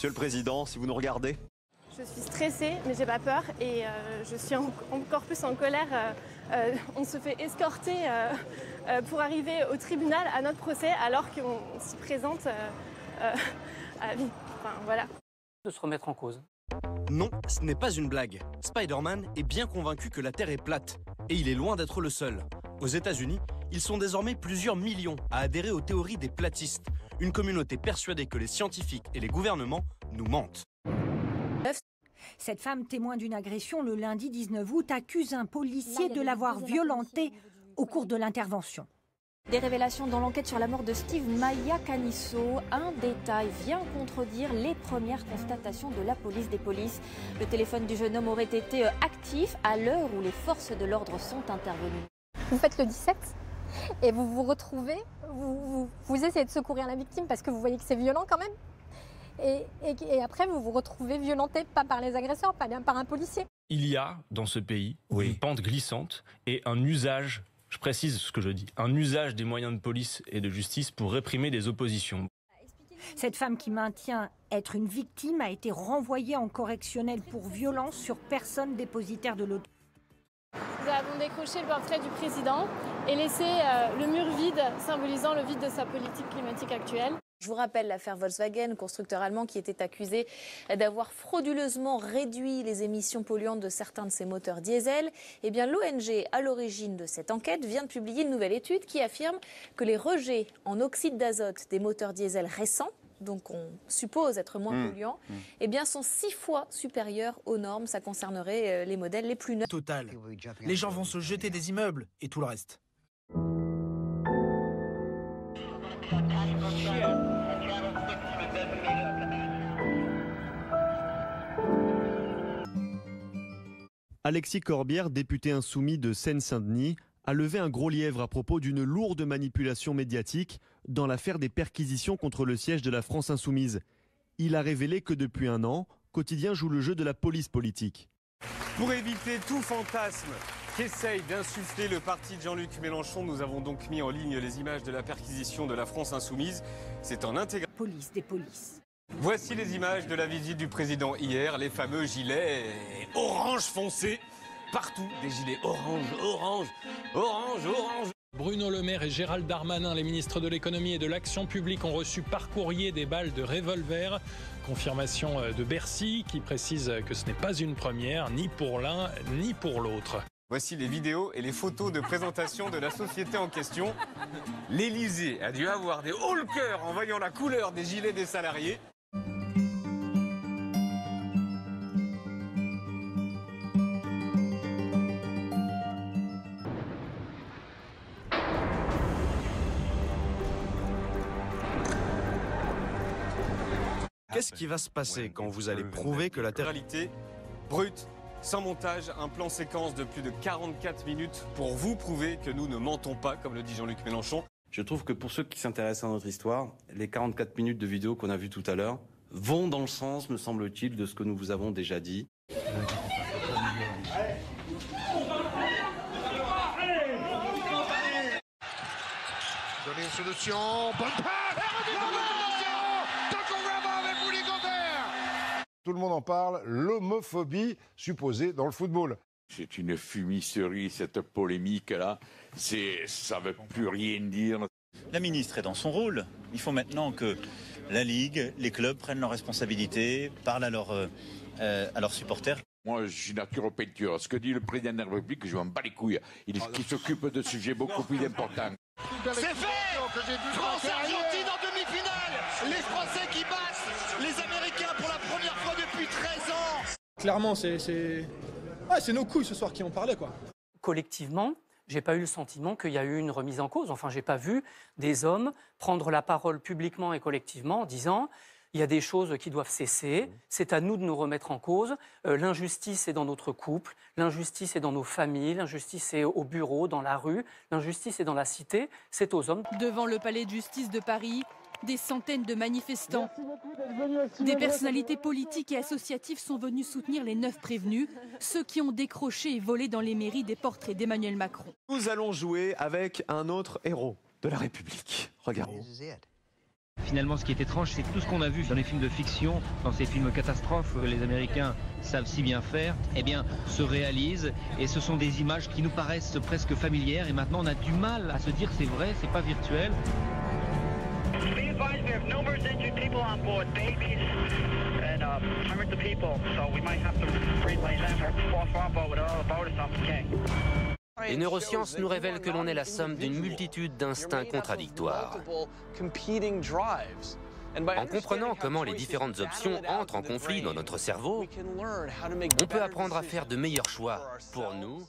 Monsieur le Président, si vous nous regardez. Je suis stressée, mais j'ai pas peur et je suis encore plus en colère. On se fait escorter pour arriver au tribunal à notre procès alors qu'on s'y présente à vie. Enfin, voilà. De se remettre en cause. Non, ce n'est pas une blague. Spider-Man est bien convaincu que la Terre est plate. Et il est loin d'être le seul. Aux États-Unis, ils sont désormais plusieurs millions à adhérer aux théories des platistes. Une communauté persuadée que les scientifiques et les gouvernements nous mentent. Cette femme témoin d'une agression le lundi 19 août accuse un policier de l'avoir violentée au cours de l'intervention. Des révélations dans l'enquête sur la mort de Steve Maia Caniço. Un détail vient contredire les premières constatations de la police des polices. Le téléphone du jeune homme aurait été actif à l'heure où les forces de l'ordre sont intervenues. Vous faites le 17 et vous vous retrouvez, vous essayez de secourir la victime parce que vous voyez que c'est violent quand même. Et après, vous vous retrouvez violenté, pas par les agresseurs, pas par un policier. Il y a dans ce pays une pente glissante et un usage, je précise ce que je dis, un usage des moyens de police et de justice pour réprimer des oppositions. Cette femme qui maintient être une victime a été renvoyée en correctionnel pour violence sur personne dépositaire de l'autorité. Nous avons décroché le portrait du président et laissé le mur vide, symbolisant le vide de sa politique climatique actuelle. Je vous rappelle l'affaire Volkswagen, constructeur allemand qui était accusé d'avoir frauduleusement réduit les émissions polluantes de certains de ses moteurs diesel. Eh bien, l'ONG à l'origine de cette enquête vient de publier une nouvelle étude qui affirme que les rejets en oxyde d'azote des moteurs diesel récents, donc on suppose être moins polluants, eh bien sont 6 fois supérieurs aux normes. Ça concernerait les modèles les plus neufs. Total. Les gens vont se jeter des immeubles et tout le reste. Alexis Corbière, député insoumis de Seine-Saint-Denis, a levé un gros lièvre à propos d'une lourde manipulation médiatique dans l'affaire des perquisitions contre le siège de la France insoumise. Il a révélé que depuis un an, Quotidien joue le jeu de la police politique. Pour éviter tout fantasme qu'essaye d'insuffler le parti de Jean-Luc Mélenchon, nous avons donc mis en ligne les images de la perquisition de la France insoumise. C'est en intégral. Police des polices. Voici les images de la visite du président hier, les fameux gilets orange foncé. Partout, des gilets orange, orange, orange, orange. Bruno Le Maire et Gérald Darmanin, les ministres de l'économie et de l'action publique, ont reçu par courrier des balles de revolver. Confirmation de Bercy qui précise que ce n'est pas une première, ni pour l'un ni pour l'autre. Voici les vidéos et les photos de présentation de la société en question. L'Élysée a dû avoir des hauts le cœur en voyant la couleur des gilets des salariés. Qu'est-ce qui va se passer quand vous allez prouver que la Terre... Réalité brute, sans montage, un plan séquence de plus de 44 minutes pour vous prouver que nous ne mentons pas, comme le dit Jean-Luc Mélenchon. Je trouve que pour ceux qui s'intéressent à notre histoire, les 44 minutes de vidéo qu'on a vues tout à l'heure vont dans le sens, me semble-t-il, de ce que nous vous avons déjà dit. Donnez une solution, bonne passe. Tout le monde en parle, l'homophobie supposée dans le football. C'est une fumisterie, cette polémique-là. Ça ne veut plus rien dire. La ministre est dans son rôle. Il faut maintenant que la Ligue, les clubs prennent leurs responsabilités, parlent à leurs supporters. Moi, je suis nature peinture. Ce que dit le président de la République, je m'en bats les couilles. Il s'occupe de sujets beaucoup plus importants. C'est fait. France-Argentine en demi-finale. Les Français qui battent les Américains pour la première fois depuis 13 ans. Clairement, c'est nos couilles ce soir qui en parlaient, quoi. Collectivement, j'ai pas eu le sentiment qu'il y a eu une remise en cause. Enfin, j'ai pas vu des hommes prendre la parole publiquement et collectivement en disant il y a des choses qui doivent cesser, c'est à nous de nous remettre en cause. L'injustice est dans notre couple, l'injustice est dans nos familles, l'injustice est au bureau, dans la rue, l'injustice est dans la cité, c'est aux hommes. Devant le palais de justice de Paris, des centaines de manifestants, des personnalités politiques et associatives sont venus soutenir les 9 prévenus, ceux qui ont décroché et volé dans les mairies des portraits d'Emmanuel Macron. Nous allons jouer avec un autre héros de la République. Regardez. Finalement, ce qui est étrange, c'est que tout ce qu'on a vu dans les films de fiction, dans ces films catastrophes que les Américains savent si bien faire, eh bien, se réalise. Et ce sont des images qui nous paraissent presque familières. Et maintenant, on a du mal à se dire c'est vrai, c'est pas virtuel. Les neurosciences nous révèlent que l'on est la somme d'une multitude d'instincts contradictoires. En comprenant comment les différentes options entrent en conflit dans notre cerveau, on peut apprendre à faire de meilleurs choix pour nous